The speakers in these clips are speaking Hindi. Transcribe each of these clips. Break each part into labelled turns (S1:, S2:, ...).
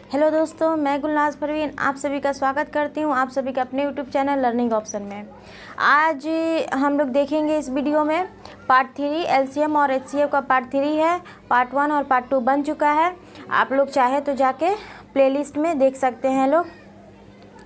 S1: हेलो दोस्तों, मैं गुलनाज परवीन आप सभी का स्वागत करती हूँ आप सभी का अपने यूट्यूब चैनल लर्निंग ऑप्शन में। आज हम लोग देखेंगे इस वीडियो में पार्ट 3 एलसीएम और एचसीएफ का पार्ट 3 है। पार्ट 1 और पार्ट 2 बन चुका है। आप लोग चाहे तो जाके प्लेलिस्ट में देख सकते हैं। लोग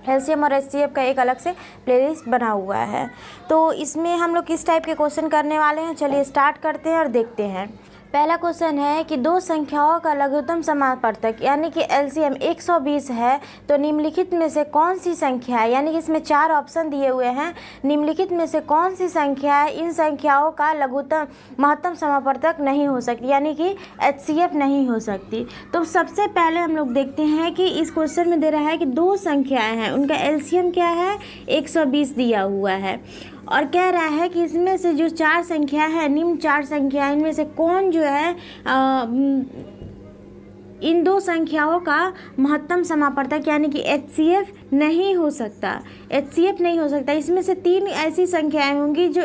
S1: एलसीएम और एचसीएफ का एक अलग से प्लेलिस्ट बना हुआ है। तो इसमें हम लोग किस टाइप के क्वेश्चन करने वाले हैं, चलिए स्टार्ट करते हैं और देखते हैं। पहला क्वेश्चन है कि दो संख्याओं का लघुत्तम समापवर्तक यानी कि एलसीएम 120 है, तो निम्नलिखित में से कौन सी संख्या है, यानी कि इसमें 4 ऑप्शन दिए हुए हैं। निम्नलिखित में से कौन सी संख्या है इन संख्याओं का लघुत्तम महत्तम समापवर्तक नहीं हो सकती, यानी कि एचसीएफ नहीं हो सकती। तो सबसे पहले हम लोग देखते हैं कि इस क्वेश्चन में दे रहा है कि दो संख्याएँ हैं, उनका एलसीएम क्या है 120 दिया हुआ है, और कह रहा है कि इसमें से जो 4 संख्या है, निम्न 4 संख्या इनमें से कौन जो है इन दो संख्याओं का महत्तम समापवर्तक यानी कि एचसीएफ नहीं हो सकता। एचसीएफ नहीं हो सकता। इसमें से 3 ऐसी संख्याएं होंगी जो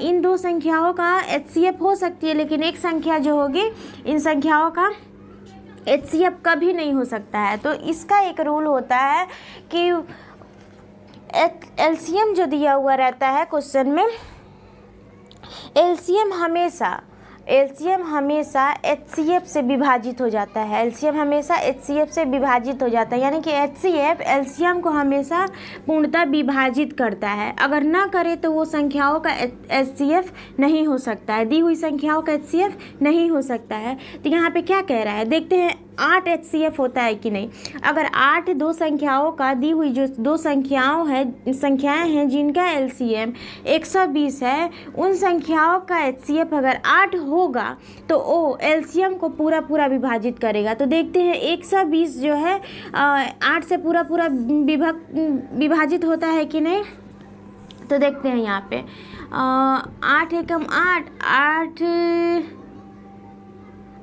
S1: इन दो संख्याओं का एचसीएफ हो सकती है, लेकिन एक संख्या जो होगी इन संख्याओं का एचसीएफ कभी नहीं हो सकता है। तो इसका एक रूल होता है कि एलसीएम जो दिया हुआ रहता है क्वेश्चन में, एलसीएम हमेशा एचसीएफ से विभाजित हो जाता है। एलसीएम हमेशा एचसीएफ से विभाजित हो जाता है, यानी कि एचसीएफ एलसीएम को हमेशा पूर्णतः विभाजित करता है। अगर ना करे तो वो संख्याओं का एचसीएफ नहीं हो सकता है, दी हुई संख्याओं का एचसीएफ नहीं हो सकता है। तो यहाँ पे क्या कह रहा है देखते हैं, 8 एचसीएफ होता है कि नहीं। अगर 8 दो संख्याओं का दी हुई जो दो संख्याएं हैं जिनका एलसीएम 120 है, उन संख्याओं का एचसीएफ अगर 8 होगा तो वो एलसीएम को पूरा विभाजित करेगा। तो देखते हैं 120 जो है 8 से पूरा विभाजित होता है कि नहीं। तो देखते हैं यहाँ पे 8 एकम 8,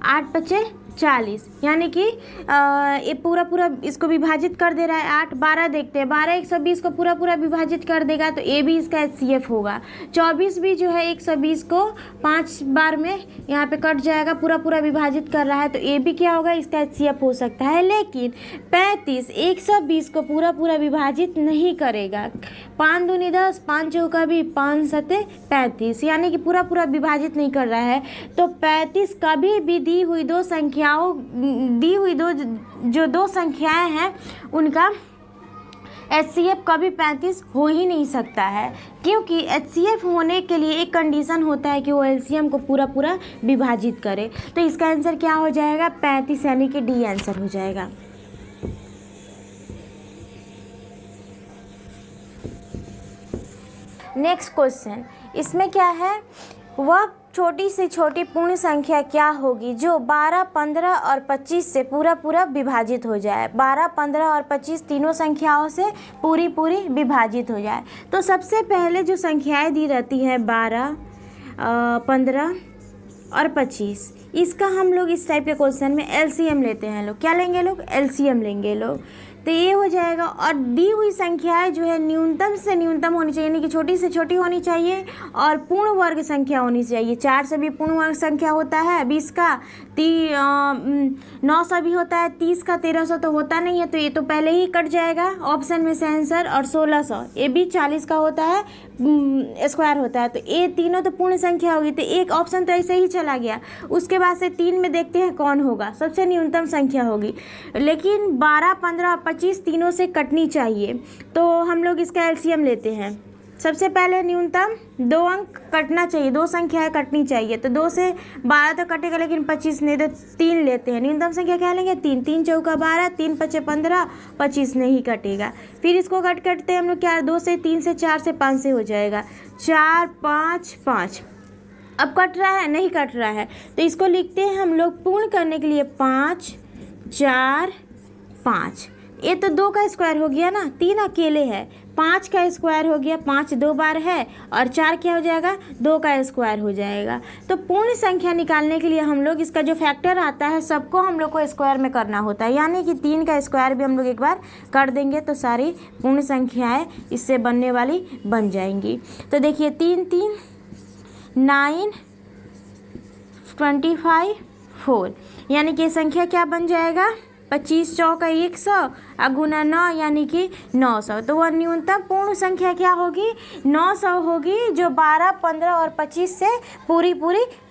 S1: 8 पचे 40, यानी कि ये पूरा इसको विभाजित कर दे रहा है। 8 12 देखते हैं, 12 120 को पूरा विभाजित कर देगा, तो ये भी इसका एचसीएफ होगा। 24 भी जो है 120 को 5 बार में यहाँ पे कट जाएगा, पूरा विभाजित कर रहा है, तो ये भी क्या होगा इसका एचसीएफ हो सकता है। लेकिन 35 120 को पूरा विभाजित नहीं करेगा। 5 दूनी 10, 5 चौका भी 5 सते 35, यानी कि पूरा विभाजित नहीं कर रहा है। तो 35 कभी भी दी हुई दो संख्याएं हैं उनका एचसीएफ कभी 35 हो ही नहीं सकता है, क्योंकि एचसीएफ होने के लिए एक कंडीशन होता है कि वो एलसीएम को पूरा विभाजित करे। तो इसका आंसर क्या हो जाएगा 35, यानी कि डी आंसर हो जाएगा। नेक्स्ट क्वेश्चन, इसमें क्या है, वह छोटी से छोटी पूर्ण संख्या क्या होगी जो 12, 15 और 25 से पूरा विभाजित हो जाए। 12, 15 और 25 तीनों संख्याओं से पूरी विभाजित हो जाए। तो सबसे पहले जो संख्याएं दी रहती है 12, 15 और 25, इसका हम लोग इस टाइप के क्वेश्चन में एलसीएम लेते हैं। लोग क्या लेंगे, लोग एलसीएम लेंगे लोग। तो ये हो जाएगा, और दी हुई संख्याएं जो है न्यूनतम से न्यूनतम होनी चाहिए, यानी कि छोटी से छोटी होनी चाहिए और पूर्ण वर्ग संख्या होनी चाहिए। 4 से भी पूर्ण वर्ग संख्या होता है, 20 का 900 भी होता है, 30 का 1300 तो होता नहीं है, तो ये तो पहले ही कट जाएगा ऑप्शन में से आंसर। और 1600 ये भी 40 का होता है, स्क्वायर होता है, तो ये तीनों तो पूर्ण संख्या होगी, तो एक ऑप्शन तो ऐसे ही चला गया। उसके बाद से 3 में देखते हैं कौन होगा, सबसे न्यूनतम संख्या होगी, लेकिन 12, 15 और 25 तीनों से कटनी चाहिए। तो हम लोग इसका एलसीएम लेते हैं। सबसे पहले न्यूनतम 2 अंक कटना चाहिए, 2 संख्याएं कटनी चाहिए। तो 2 से 12 तो कटेगा, लेकिन 25 नहीं, तो 3 लेते हैं। न्यूनतम संख्या क्या लेंगे 3, 3 चौका 12, 3 पचे 15, 25 नहीं कटेगा। फिर इसको कटते हैं हम लोग क्या, 2 से 3 से 4 से 5 से हो जाएगा 4, 5, 5। अब कट रहा है, नहीं कट रहा है, तो इसको लिखते हैं हम लोग पूर्ण करने के लिए 5, 4, 5। ये तो 2 का स्क्वायर हो गया ना, 3 अकेले है, 5 का स्क्वायर हो गया, 5 2 बार है, और 4 क्या हो जाएगा 2 का स्क्वायर हो जाएगा। तो पूर्ण संख्या निकालने के लिए हम लोग इसका जो फैक्टर आता है सबको हम लोग को स्क्वायर में करना होता है, यानी कि 3 का स्क्वायर भी हम लोग एक बार कर देंगे तो सारी पूर्ण संख्याएं इससे बनने वाली बन जाएंगी। तो देखिए 3 3 9 25 4, यानी कि संख्या क्या बन जाएगा 25 चौका 100 और गुना 9 यानी कि 900। तो वह न्यूनतम पूर्ण संख्या क्या होगी? 900 होगी, जो 12, 15 और 25 से पूरी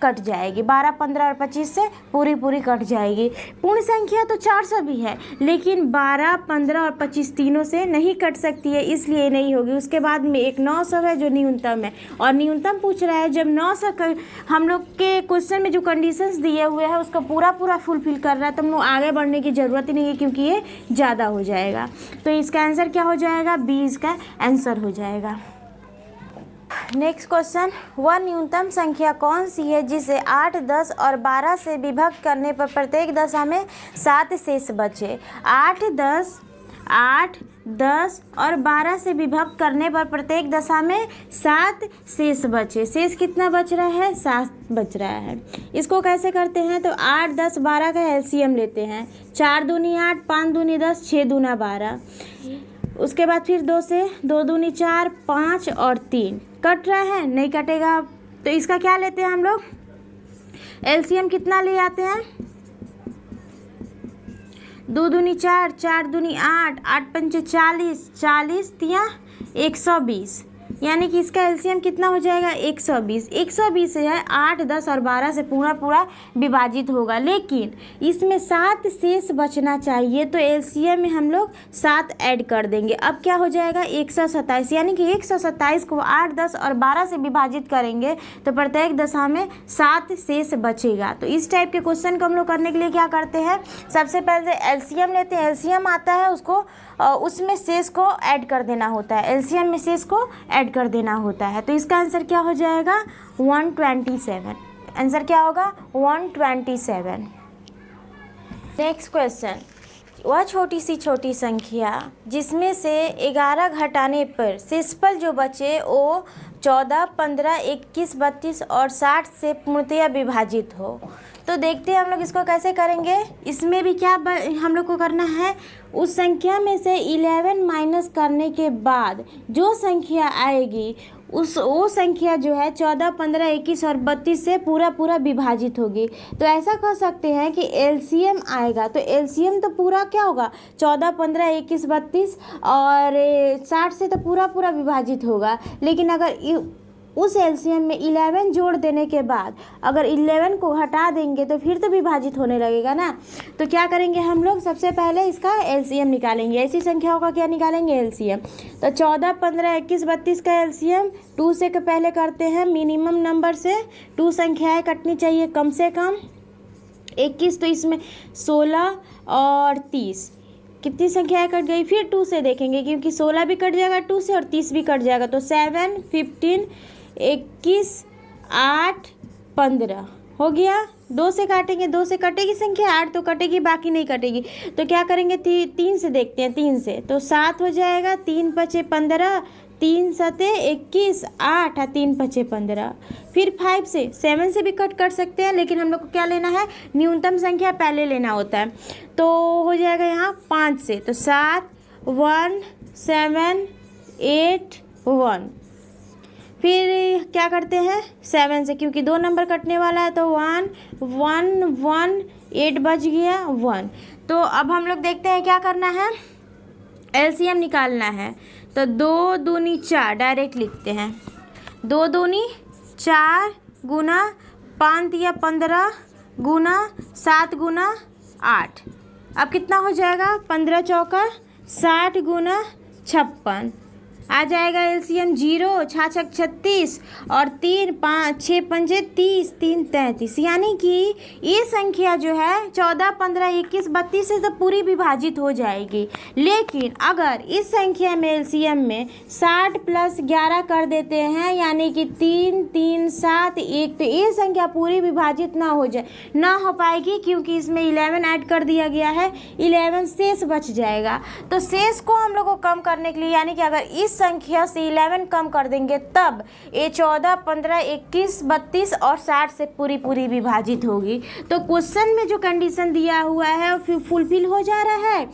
S1: कट जाएगी। 12, 15 और 25 से पूरी कट जाएगी। पूर्ण संख्या तो 400 भी है, लेकिन 12, 15 और 25 तीनों से नहीं कट सकती है, इसलिए नहीं होगी। उसके बाद में एक 900 है जो न्यूनतम है, और न्यूनतम पूछ रहा है। जब 900 हम लोग के क्वेश्चन में जो कंडीशंस दिए हुए हैं उसका पूरा फुलफिल कर रहा है, तो हम लोग आगे बढ़ने की ज़रूरत ही नहीं है, क्योंकि ये ज़्यादा हो जाएगा। तो इसका आंसर क्या हो जाएगा? बी इसका आंसर हो जाएगा। नेक्स्ट क्वेश्चन, वह न्यूनतम संख्या कौन सी है जिसे 8, 10 और 12 से विभक्त करने पर प्रत्येक दशा में 7 शेष बचे? 8, 10 और 12 से विभक्त करने पर प्रत्येक दशा में 7 शेष बचे। शेष कितना बच रहा है? 7 बच रहा है। इसको कैसे करते हैं? तो 8, 10, 12 का एलसीएम लेते हैं। 4 दूनी 8, 5 दूनी 10, 6 दूना 12। उसके बाद फिर 2 से 2 दूनी 4, 5 और 3 कट रहा है, नहीं कटेगा। तो इसका क्या लेते हैं हम लोग? एलसीएम कितना ले आते हैं? 2 दूनी 4, 4 दूनी 8, 8 पंचे 40, 40 तिया 120, यानी कि इसका एलसीएम कितना हो जाएगा? 120। 120 है 8, 10 और 12 से पूरा विभाजित होगा, लेकिन इसमें 7 शेष बचना चाहिए, तो एलसीएम में हम लोग 7 ऐड कर देंगे। अब क्या हो जाएगा? 127, यानी कि 127 को 8, 10 और 12 से विभाजित करेंगे तो प्रत्येक दशा में 7 शेष बचेगा। तो इस टाइप के क्वेश्चन को हम लोग करने के लिए क्या करते हैं? सबसे पहले एलसीएम लेते हैं। एलसीएम आता है, उसको उसमें शेष को ऐड कर देना होता है। एलसीएम में शेष को ऐड कर देना होता है। तो इसका आंसर क्या हो जाएगा? 127। आंसर क्या होगा? 127। नेक्स्ट क्वेश्चन, वह छोटी संख्या जिसमें से 11 घटाने पर शेषफल जो बचे वो 14, 15, 21, 32 और 60 से पूर्णतया विभाजित हो। तो देखते हैं हम लोग इसको कैसे करेंगे। इसमें भी क्या हम लोग को करना है? उस संख्या में से 11 माइनस करने के बाद जो संख्या आएगी वो संख्या जो है 14, 15, 21 और 32 से पूरा विभाजित होगी। तो ऐसा कह सकते हैं कि एलसीएम आएगा, तो एलसीएम तो पूरा क्या होगा? 14, 15, 21, 32 और 60 से तो पूरा विभाजित होगा। लेकिन अगर उस एलसीएम में 11 जोड़ देने के बाद अगर 11 को हटा देंगे तो फिर तो विभाजित होने लगेगा ना। तो क्या करेंगे हम लोग? सबसे पहले इसका एलसीएम निकालेंगे। ऐसी संख्याओं का क्या निकालेंगे? एलसीएम। तो 14, 15, 21, 32 का एलसीएम 2 से के पहले करते हैं, मिनिमम नंबर से 2 संख्याएँ कटनी चाहिए कम से कम। 21 तो इसमें 16 और 30 कितनी संख्याएँ कट गई? फिर 2 से देखेंगे, क्योंकि 16 भी कट जाएगा 2 से और 30 भी कट जाएगा। तो 7, 15, 21, 8, 15 हो गया। 2 से काटेंगे, 2 से कटेगी संख्या, 8 तो कटेगी, बाकी नहीं कटेगी। तो क्या करेंगे? 3 से देखते हैं। 3 से तो 7 हो जाएगा। 3 पचे 15, 3 सते 21, 8 और 3 पचे 15। फिर 5 से 7 से भी कट सकते हैं, लेकिन हम लोग को क्या लेना है? न्यूनतम संख्या पहले लेना होता है। तो हो जाएगा यहाँ 5 से, तो 7, 1, 7, 8, 1। फिर क्या करते हैं? 7 से, क्योंकि 2 नंबर कटने वाला है, तो 1, 1, 1, 8 बच गया 1। तो अब हम लोग देखते हैं क्या करना है? एलसीएम निकालना है। तो 2 दूनी 4 डायरेक्ट लिखते हैं। 2 दूनी 4 गुना 5 या 15 गुना 7 गुना 8। अब कितना हो जाएगा? 15 चौका 60 गुना 56 आ जाएगा। एलसीएम 0, 6 36 और 3, 5, 6 पंजे 30, 3 33, यानी कि ये संख्या जो है 14, 15, 21, 32 से तो पूरी विभाजित हो जाएगी। लेकिन अगर इस संख्या में एलसीएम में 60 + 11 कर देते हैं, यानी कि 3, 3, 7, 1, तो ये संख्या पूरी विभाजित ना हो पाएगी, क्योंकि इसमें 11 ऐड कर दिया गया है। 11 शेष बच जाएगा। तो शेष को हम लोग को कम करने के लिए, यानी कि अगर इस संख्या से 11 कम कर देंगे तब ये 14, 15, 21, 32 और 60 से पूरी विभाजित होगी। तो क्वेश्चन में जो कंडीशन दिया हुआ है वो फुलफिल हो जा रहा है।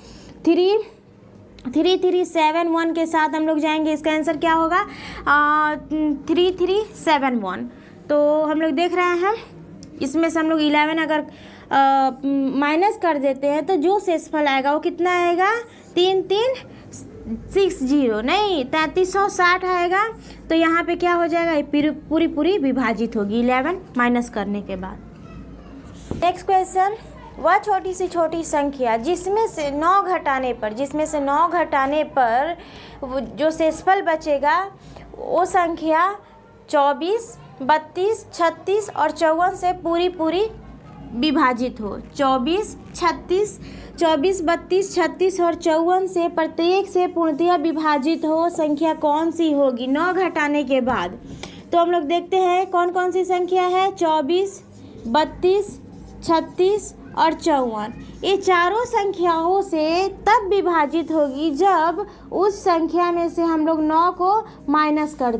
S1: 3371 के साथ हम लोग जाएंगे। इसका आंसर क्या होगा? 3371। तो हम लोग देख रहे हैं, इसमें से हम लोग 11 अगर माइनस कर देते हैं तो जो शेषफल आएगा वो कितना आएगा, 3360 नहीं 3360 आएगा। तो यहाँ पे क्या हो जाएगा, ये पूरी विभाजित होगी 11 माइनस करने के बाद। नेक्स्ट क्वेश्चन, वह छोटी से छोटी संख्या जिसमें से 9 घटाने पर जो शेषफल बचेगा वो संख्या 24, 32, 36 और 54 से पूरी विभाजित हो। 24, 32, 36 और 54 से प्रत्येक से पूर्णतः विभाजित हो संख्या कौन सी होगी 9 घटाने के बाद। तो हम लोग देखते हैं कौन कौन सी संख्या है, 24, 32, 36 और 54। ये चारों संख्याओं से तब विभाजित होगी जब उस संख्या में से हम लोग 9 को माइनस कर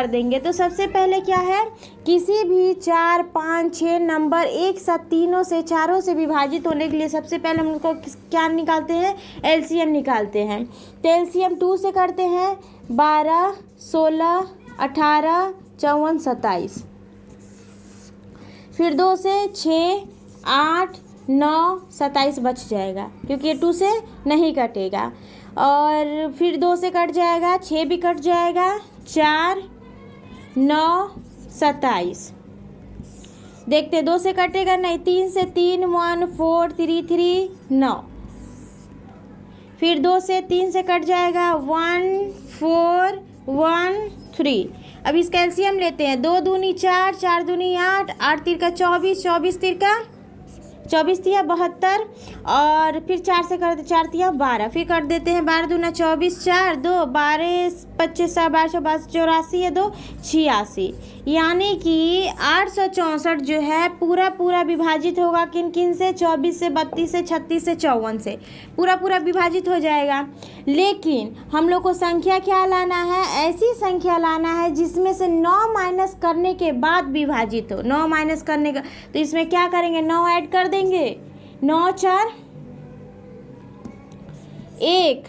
S1: देंगे। तो सबसे पहले क्या है, किसी भी 4, 5, 6 नंबर एक साथ तीनों से चारों से विभाजित होने के लिए सबसे पहले हम लोग को क्या निकालते हैं, एलसीएम निकालते हैं। तो एलसीएम 2 से करते हैं, 12, 16, 18, 54, 27। फिर 2 से 6, 8, 9, 27 बच जाएगा क्योंकि ये 2 से नहीं कटेगा। और फिर 2 से कट जाएगा, 6 भी कट जाएगा, 4, 9, 27। देखते 2 से कटेगा नहीं, 3 से 3, 1, 4, 3, 3, 9। फिर 2 से 3 से कट जाएगा, 1, 4, 1, 3। अब इसका एलसीएम लेते हैं, 2 दूनी 4, 4 दूनी 8, 8 तिरका 24, 24 तिरका 24 तिया 72 और फिर 4 से कर दे 4 तिया 12। फिर कर देते हैं 12 दूना 24, 4 2 12 25 12 84 है 2 86। यानी कि 864 जो है पूरा विभाजित होगा किन से, 24 से, 32 से, 36 से, 54 से पूरा विभाजित हो जाएगा। लेकिन हम लोग को संख्या क्या लाना है, ऐसी संख्या लाना है जिसमें से 9 माइनस करने के बाद विभाजित हो। 9 माइनस करने का तो इसमें क्या करेंगे, 9 ऐड कर देंगे, 9 4 1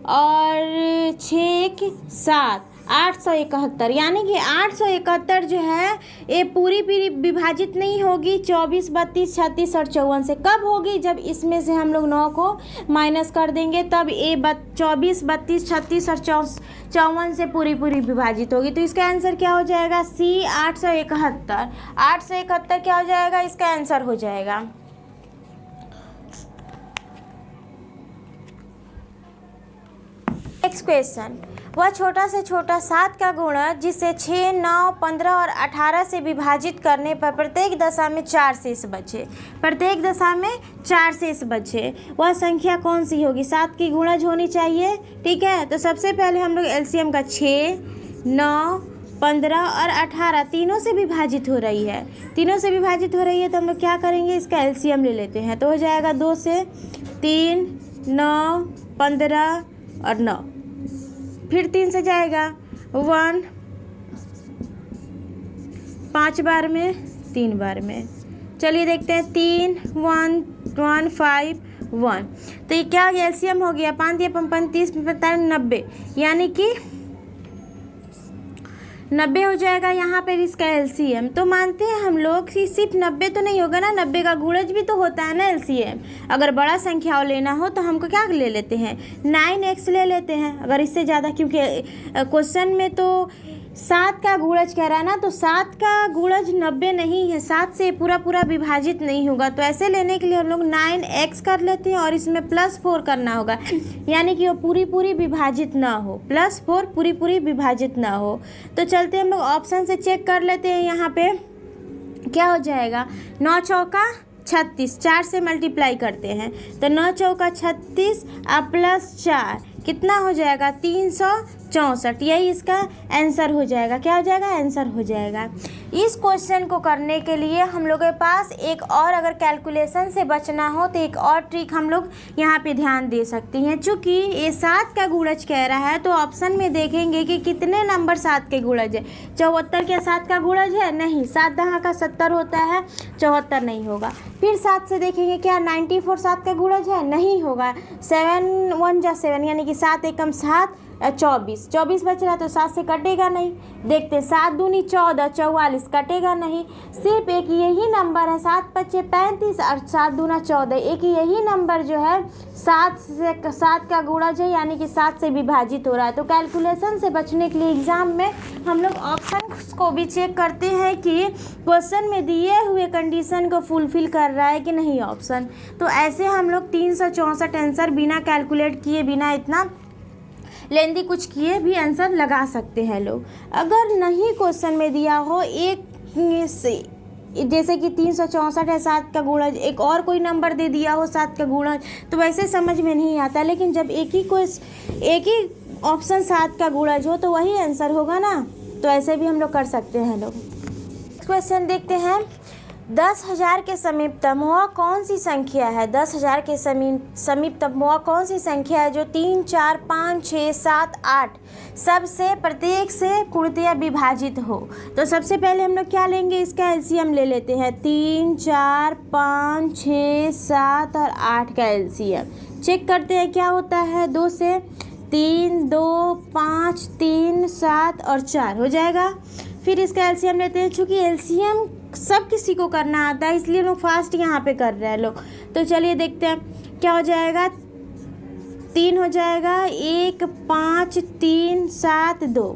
S1: और 6 1 7 871। यानी कि 871 जो है ये पूरी विभाजित नहीं होगी 24, 32, 36 और 54 से। कब होगी, जब इसमें से हम लोग 9 को माइनस कर देंगे तब ये 24, 32, 36 और 54 से पूरी विभाजित होगी। तो इसका आंसर क्या हो जाएगा, सी 871। 871 क्या हो जाएगा, इसका आंसर हो जाएगा। नेक्स्ट क्वेश्चन, वह छोटा से छोटा 7 का गुणज जिसे 6, 9, 15 और 18 से विभाजित करने पर प्रत्येक दशा में 4 शेष बचे, वह संख्या कौन सी होगी। 7 की गुणज होनी चाहिए, ठीक है। तो सबसे पहले हम लोग एलसीएम का 6, 9, 15 और 18 तीनों से विभाजित हो रही है तो हम लोग क्या करेंगे, इसका एलसीएम ले लेते हैं। तो हो जाएगा 2 से 3, 9, 15 और 9। फिर 3 से जाएगा 1 5 बार में 3 बार में। चलिए देखते हैं 3 1 1 5 1। तो ये क्या एलसीएम हो गया, 5 या 35 45 90, यानी कि 90 हो जाएगा यहाँ पर इसका एलसीएम। तो मानते हैं हम लोग कि सिर्फ 90 तो नहीं होगा ना, 90 का गुणज भी तो होता है ना एलसीएम। अगर बड़ा संख्या लेना हो तो हमको क्या ले लेते हैं, 9x ले लेते हैं अगर इससे ज़्यादा, क्योंकि क्वेश्चन में तो 7 का गुणज कह रहा है ना, तो 7 का गुणज 90 नहीं है, 7 से पूरा विभाजित नहीं होगा। तो ऐसे लेने के लिए हम लोग 9x कर लेते हैं और इसमें +4 करना होगा, यानी कि वो पूरी विभाजित ना हो, +4 पूरी विभाजित ना हो। तो चलते हम लोग ऑप्शन से चेक कर लेते हैं। यहाँ पे क्या हो जाएगा, 9 चौका 36, 4 से मल्टीप्लाई करते हैं तो 9 चौका 36 +4 कितना हो जाएगा, 364। यही इसका आंसर हो जाएगा। क्या हो जाएगा, आंसर हो जाएगा। इस क्वेश्चन को करने के लिए हम लोग के पास एक और, अगर कैलकुलेशन से बचना हो तो एक और ट्रिक हम लोग यहाँ पे ध्यान दे सकती हैं। चूँकि ये 7 का गुणज कह रहा है तो ऑप्शन में देखेंगे कि कितने नंबर 7 के गुणज है। 74 क्या 7 का गुणज है, नहीं। 7 दहा का 70 होता है, 74 नहीं होगा। फिर 7 से देखेंगे क्या 94 7 का गुणज है, नहीं होगा। 7 1 जा 7, यानी कि 7 एकम 7 24। 24 बच रहा है तो 7 से कटेगा नहीं। देखते 7 दूनी 14, 44 कटेगा नहीं। सिर्फ एक यही नंबर है 7 पच्चे 35 और 7 दूना 14, एक यही नंबर जो है 7 का गुणज है, यानी कि 7 से विभाजित हो रहा है। तो कैलकुलेशन से बचने के लिए एग्जाम में हम लोग ऑप्शन को भी चेक करते हैं कि क्वेश्चन में दिए हुए कंडीशन को फुलफिल कर रहा है कि नहीं ऑप्शन। तो ऐसे हम लोग 364 आंसर बिना कैलकुलेट किए, बिना इतना लेंदी कुछ किए भी आंसर लगा सकते हैं लोग। अगर नहीं क्वेश्चन में दिया हो एक से, जैसे कि 364 है 7 का गुणज, एक और कोई नंबर दे दिया हो 7 का गुणज, तो वैसे समझ में नहीं आता। लेकिन जब एक ही ऑप्शन 7 का गुणज हो तो वही आंसर होगा ना। तो ऐसे भी हम लोग कर सकते हैं लोग। क्वेश्चन देखते हैं, 10,000 के समीपतम वह कौन सी संख्या है? 10,000 के समीपतम वह कौन सी संख्या है जो 3, 4, 5, 6, 7, 8 सबसे प्रत्येक से पूर्णतया विभाजित हो? तो सबसे पहले हम लोग क्या लेंगे, इसका एलसीएम ले लेते हैं। 3, 4, 5, 6, 7 और 8 का एलसीएम चेक करते हैं क्या होता है। 2 से 3, 2, 5, 3, 7 और 4 हो जाएगा। फिर इसका एलसीएम लेते हैं। चूँकि एलसीएम सब किसी को करना आता है इसलिए लोग फास्ट यहाँ पे कर रहे हैं लोग। तो चलिए देखते हैं क्या हो जाएगा। 3 हो जाएगा, 1, 5, 3, 7, 2।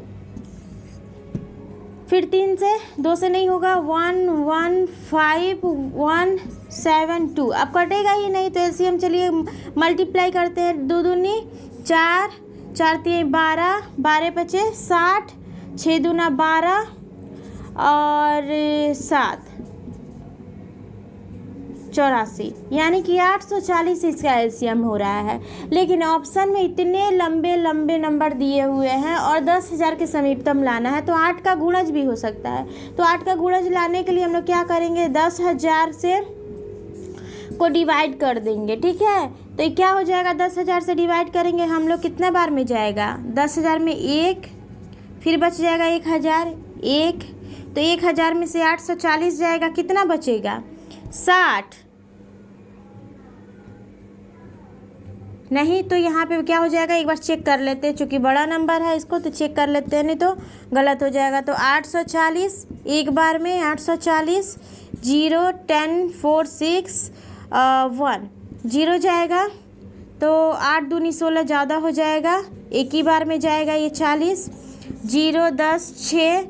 S1: फिर 3 से 2 से नहीं होगा, 1, 1, 5, 1, 7, 2। अब कटेगा ही नहीं तो एलसीएम चलिए मल्टीप्लाई करते हैं। 2 दूनी 4, 4 3 12, 12 पचे 60, 6 दूना 12 और 7 84, यानी कि 840 इसका एलसीएम हो रहा है। लेकिन ऑप्शन में इतने लंबे लंबे नंबर दिए हुए हैं और 10,000 के समीपतम लाना है, तो 8 का गुणज भी हो सकता है। तो 8 का गुणज लाने के लिए हम लोग क्या करेंगे, 10,000 से को डिवाइड कर देंगे। ठीक है, तो क्या हो जाएगा, 10,000 से डिवाइड करेंगे हम लोग, कितने बार में जाएगा? 10,000 में 1, फिर बच जाएगा 1,000, 1, तो 1,000 में से 840 जाएगा, कितना बचेगा? 60 नहीं, तो यहाँ पे क्या हो जाएगा, एक बार चेक कर लेते हैं। चूँकि बड़ा नंबर है इसको तो चेक कर लेते हैं, नहीं तो गलत हो जाएगा। तो 840 एक बार में 840, 0, 10, 4, 6, 1 0 जाएगा। तो 8 दूनी 16 ज़्यादा हो जाएगा, एक ही बार में जाएगा ये 40, 0, 10, 6,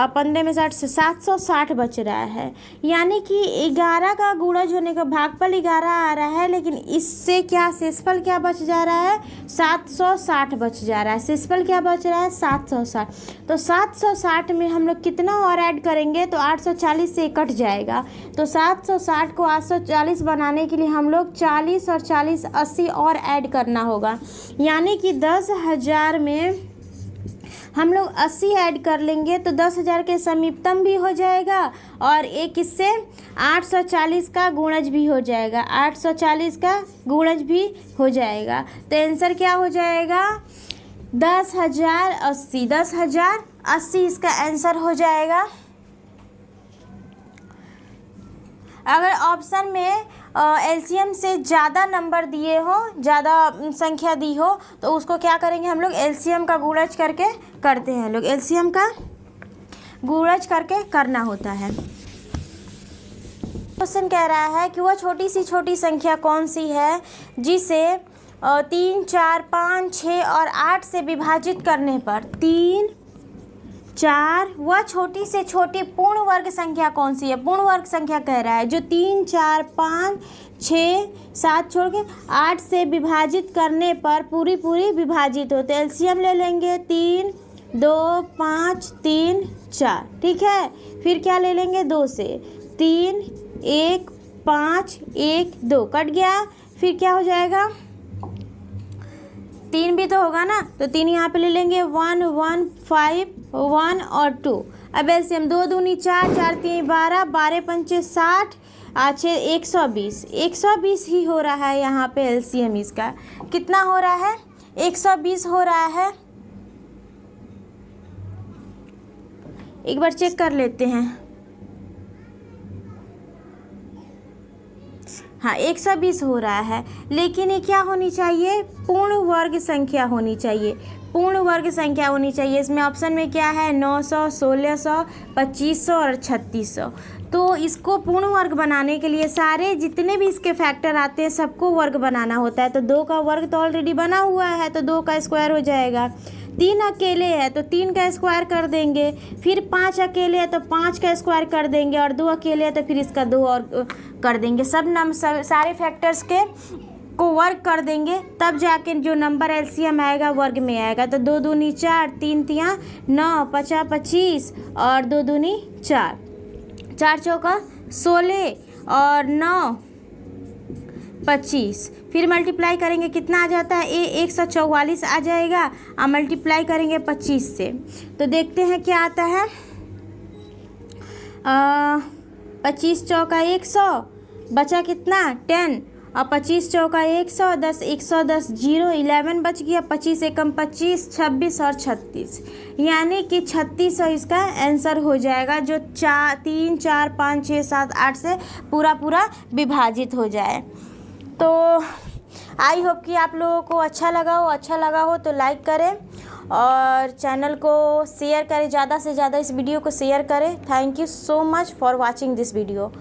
S1: 15 में 60 से 760 बच रहा है। यानी कि 11 का गुणज होने का भागफल 11 आ रहा है, लेकिन इससे क्या शेषफल क्या बच जा रहा है, 760 बच जा रहा है। शेषफल क्या बच रहा है, 760। तो 760 में हम लोग कितना और ऐड करेंगे, तो 840 से कट जाएगा। तो 760 को 840 बनाने के लिए हम लोग 40 और 40 80 और ऐड करना होगा। यानी कि 10,000 में हम लोग 80 ऐड कर लेंगे तो 10,000 के समीपतम भी हो जाएगा और एक इससे 840 का गुणज भी हो जाएगा, 840 का गुणज भी हो जाएगा। तो आंसर क्या हो जाएगा, 10,080, 10,080 इसका आंसर हो जाएगा। अगर ऑप्शन में एलसीएम से ज़्यादा नंबर दिए हो, ज़्यादा संख्या दी हो, तो उसको क्या करेंगे हम लोग, एलसीएम का गुणज करके करते हैं लोग, एलसीएम का गुणज करके करना होता है। क्वेश्चन कह रहा है कि वह छोटी संख्या कौन सी है जिसे 3, 4, 5, 6 और 8 से विभाजित करने पर 3, 4, वह छोटी से छोटी पूर्ण वर्ग संख्या कौन सी है? पूर्ण वर्ग संख्या कह रहा है जो 3, 4, 5, 6, 7 छोड़ के 8 से विभाजित करने पर पूरी विभाजित होते। एलसीएम ले लेंगे, 3, 2, 5, 3, 4। ठीक है, फिर क्या ले लेंगे, 2 से 3, 1, 5, 1, 2 कट गया। फिर क्या हो जाएगा, 3 भी तो होगा ना, तो 3 यहाँ पे ले लेंगे, 1, 1, 5, 1 और 2। अब एलसीएम 2 दूनी 4, 4 3 12, 12 पंचे 60, 6 120, 120 ही हो रहा है यहाँ पे एलसीएम इसका। कितना हो रहा है, 120 हो रहा है। एक बार चेक कर लेते हैं। हाँ 120 हो रहा है, लेकिन ये क्या होनी चाहिए, पूर्ण वर्ग संख्या होनी चाहिए, पूर्ण वर्ग संख्या होनी चाहिए। इसमें ऑप्शन में क्या है, 900, 1600, 2500 और 3600। तो इसको पूर्ण वर्ग बनाने के लिए सारे जितने भी इसके फैक्टर आते हैं सबको वर्ग बनाना होता है। तो 2 का वर्ग तो ऑलरेडी बना हुआ है, तो 2 का स्क्वायर हो जाएगा। 3 अकेले है तो 3 का स्क्वायर कर देंगे, फिर 5 अकेले है तो 5 का स्क्वायर कर देंगे, और 2 अकेले है तो फिर इसका 2 और कर देंगे। सारे फैक्टर्स के को वर्ग कर देंगे, तब जाके जो नंबर एलसीएम आएगा वर्ग में आएगा। तो 2 दूनी 4, 3 तियाँ 9, 50 25 और 2 दूनी 4, 4 चौका 16 और 9 25। फिर मल्टीप्लाई करेंगे कितना आ जाता है, 144 आ जाएगा, और मल्टीप्लाई करेंगे 25 से तो देखते हैं क्या आता है। 25 चौका 100, बचा कितना 10, और 25 चौका 100, 10 110 0 11 बच गया, 25 एकम 25, 26 और 36, यानी कि 3600 इसका आंसर हो जाएगा, जो 3 4 5 6 7 8 से पूरा विभाजित हो जाए। तो आई होप कि आप लोगों को अच्छा लगा हो तो लाइक करें और चैनल को शेयर करें, ज़्यादा से ज़्यादा इस वीडियो को शेयर करें। Thank you so much for watching this video.